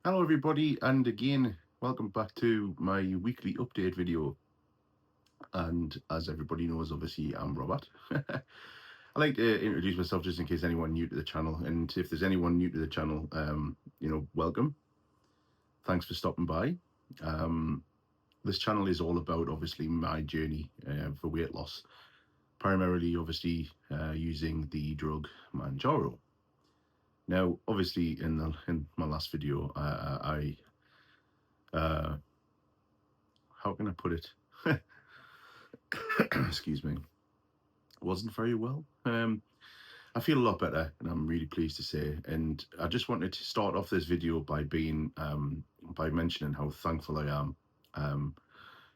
Hello, everybody, and again, welcome back to my weekly update video. And as everybody knows, obviously, I'm Robert. I like to introduce myself just in case anyone new to the channel. And if there's anyone new to the channel, welcome. Thanks for stopping by. Um, this channel is all about obviously my journey for weight loss, primarily obviously using the drug Mounjaro. Now, obviously, in my last video, uh, how can I put it? Excuse me, wasn't very well. I feel a lot better, and I'm really pleased to say. And I just wanted to start off this video by being by mentioning how thankful I am um,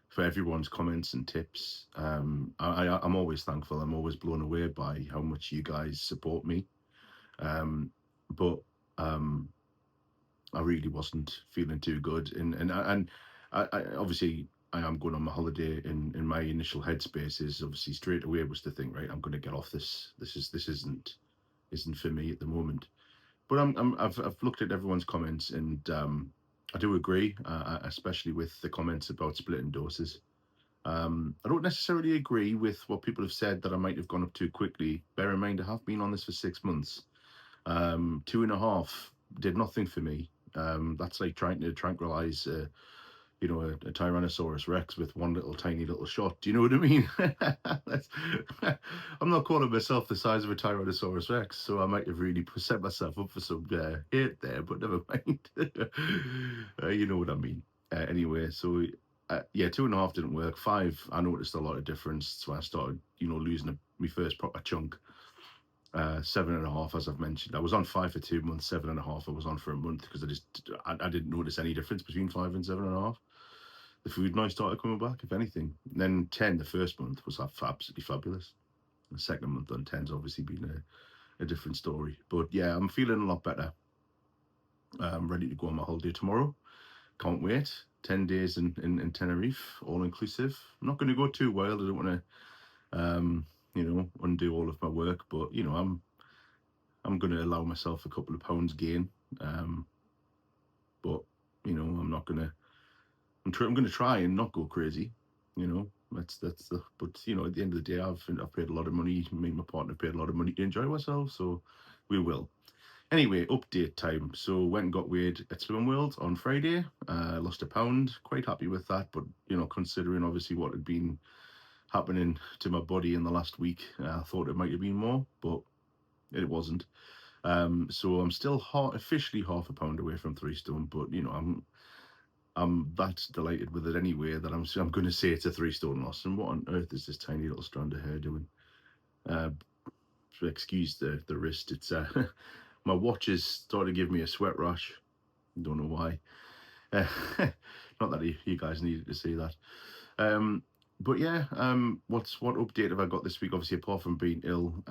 for everyone's comments and tips. I'm always thankful. I'm always blown away by how much you guys support me. But um, I really wasn't feeling too good, and obviously I am going on my holiday. In my initial headspace is obviously straight away was to think, right, I'm going to get off this. This isn't for me at the moment. But I've looked at everyone's comments, and I do agree, especially with the comments about splitting doses. I don't necessarily agree with what people have said that I might have gone up too quickly. Bear in mind, I have been on this for 6 months. 2.5 did nothing for me. That's like trying to tranquilize, a Tyrannosaurus Rex with one little tiny little shot. Do you know what I mean? I'm not calling myself the size of a Tyrannosaurus Rex, so I might have really set myself up for some hate there, but never mind. You know what I mean. Anyway, so yeah, 2.5 didn't work. 5, I noticed a lot of difference. So I started, losing my first proper chunk. 7.5, as I've mentioned. I was on 5 for 2 months. 7.5, I was on for a month because I didn't notice any difference between 5 and 7.5. The food noise started coming back, if anything. And then 10, the first month, was absolutely fabulous. The second month on 10's obviously been a different story. But yeah, I'm feeling a lot better. I'm ready to go on my holiday tomorrow. Can't wait. 10 days in Tenerife, all inclusive. I'm not going to go too wild. I don't want to, undo all of my work. But, I'm going to allow myself a couple of pounds gain. But, I'm not going to I'm going to try and not go crazy. That's the. But at the end of the day, I've paid a lot of money. Me and my partner paid a lot of money to enjoy ourselves, so we will. Anyway, update time. So went and got weighed at Swimming World on Friday. Lost a pound. Quite happy with that. But considering obviously what had been happening to my body in the last week, I thought it might have been more, but it wasn't. So I'm still officially half a pound away from 3 stone, but I'm that delighted with it anyway that I'm going to say it's a 3 stone loss. And what on earth is this tiny little strand of hair doing? Uh, excuse the wrist. It's my watch is starting to give me a sweat rash. Don't know why. Uh, not that you guys needed to see that. But yeah, what update have I got this week? Obviously, apart from being ill,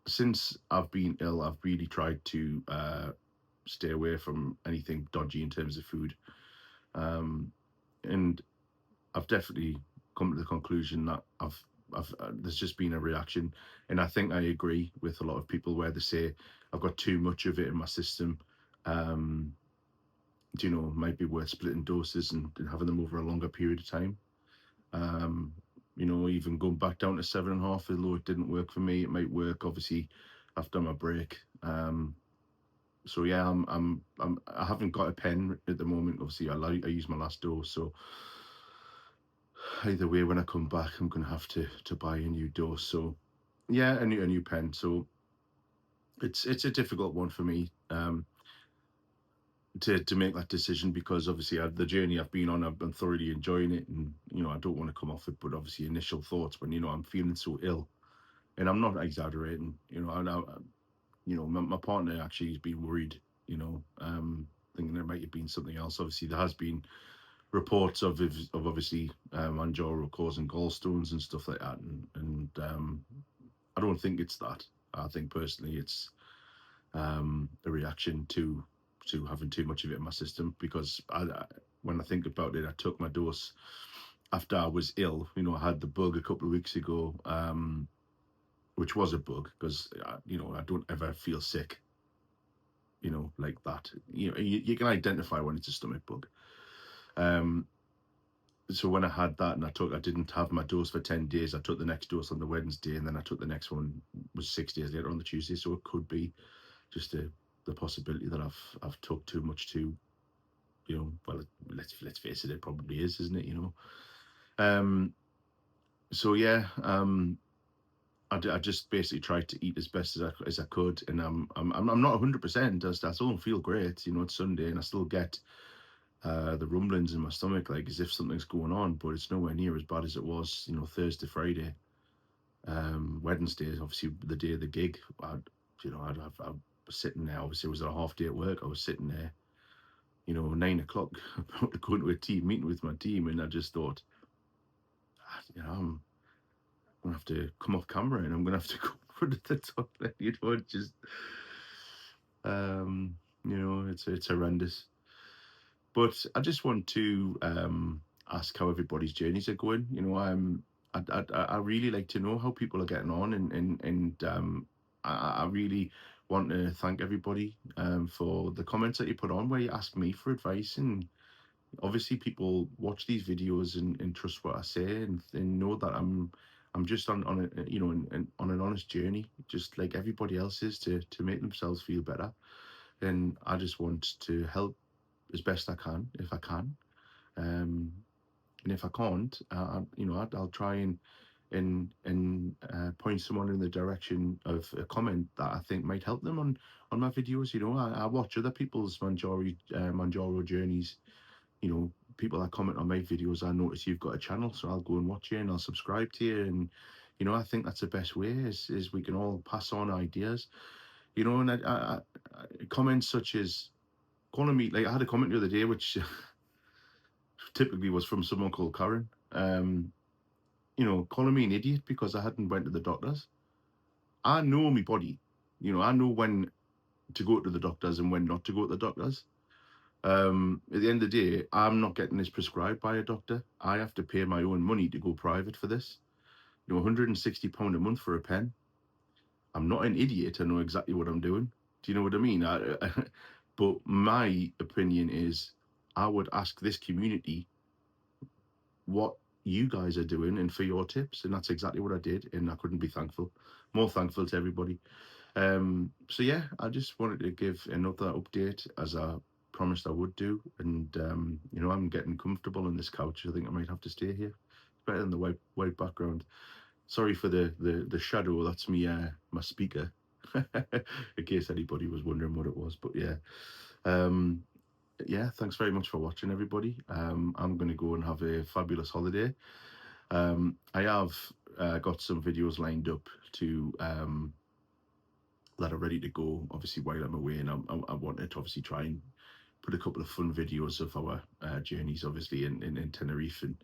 since I've been ill, I've really tried to stay away from anything dodgy in terms of food. And I've definitely come to the conclusion that there's just been a reaction, and I think I agree with a lot of people where they say I've got too much of it in my system. Um, might be worth splitting doses and having them over a longer period of time. Um, even going back down to 7.5, although it didn't work for me, it might work obviously after my break. So yeah, I haven't got a pen at the moment. Obviously, I use my last dose, so either way, when I come back, I'm gonna have to buy a new dose. So yeah, a new pen. So it's a difficult one for me to make that decision because obviously the journey I've been on, I've been thoroughly enjoying it, and I don't want to come off it. But obviously, initial thoughts when I'm feeling so ill, and I'm not exaggerating. My partner actually has been worried. Thinking there might have been something else. Obviously, there has been reports of obviously Mounjaro causing gallstones and stuff like that, and I don't think it's that. I think personally it's a reaction to having too much of it in my system because when I think about it, I took my dose after I was ill. I had the bug a couple of weeks ago, which was a bug because I don't ever feel sick. like that. You can identify when it's a stomach bug. Um, so when I had that and I didn't have my dose for 10 days. I took the next dose on the Wednesday, and then I took the next one was 6 days later on the Tuesday. So it could be just the possibility that I've took too much too. Well, let's face it, it probably is, isn't it? Um, so yeah, I just basically tried to eat as best as I could, and I'm not 100%. I still don't feel great. It's Sunday, and I still get the rumblings in my stomach, like as if something's going on, but it's nowhere near as bad as it was, Thursday, Friday, Wednesday, obviously the day of the gig. I was sitting there. Obviously, it was a half day at work. I was sitting there, 9 o'clock, about to go into a team meeting with my team, and I just thought, I'm gonna have to come off camera and I'm gonna have to go for the toilet. Just it's horrendous. But I just want to ask how everybody's journeys are going. I really like to know how people are getting on, and I really want to thank everybody for the comments that you put on where you ask me for advice. And obviously people watch these videos and trust what I say, and know that I'm just on a on an honest journey, just like everybody else is, to make themselves feel better. And I just want to help as best I can, if I can. um and if I can't, I'll try and point someone in the direction of a comment that I think might help them on my videos. I watch other people's Mounjaro journeys. People that comment on my videos, I notice you've got a channel, so I'll go and watch you and I'll subscribe to you. And I think that's the best way, is we can all pass on ideas. And comments such as calling me, like I had a comment the other day which typically was from someone called Karen. Calling me an idiot because I hadn't went to the doctors. I know my body. I know when to go to the doctors and when not to go to the doctors. At the end of the day, I'm not getting this prescribed by a doctor. I have to pay my own money to go private for this. £160 a month for a pen. I'm not an idiot. I know exactly what I'm doing. Do you know what I mean? But my opinion is, I would ask this community what you guys are doing and for your tips, and that's exactly what I did. And I couldn't be more thankful to everybody. So yeah, I just wanted to give another update, as I promised I would do. And I'm getting comfortable on this couch. I think I might have to stay here. It's better than the white background. Sorry for the shadow. That's me, my speaker. In case anybody was wondering what it was. But yeah. Um, yeah, thanks very much for watching, everybody. I'm going to go and have a fabulous holiday. I have got some videos lined up to that are ready to go, obviously, while I'm away. And I wanted to obviously try and put a couple of fun videos of our journeys, obviously, in Tenerife, and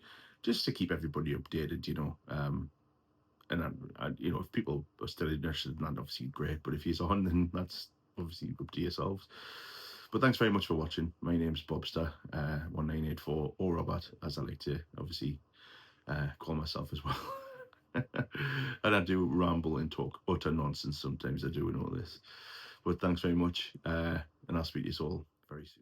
just to keep everybody updated. And if people are still interested in that, obviously great. But if he's on, then that's obviously up to yourselves. But thanks very much for watching. My name's Bobster 1984, or Robert, as I like to obviously call myself as well. And I do ramble and talk utter nonsense sometimes. I do in all this. But thanks very much, and I'll speak to you all very soon.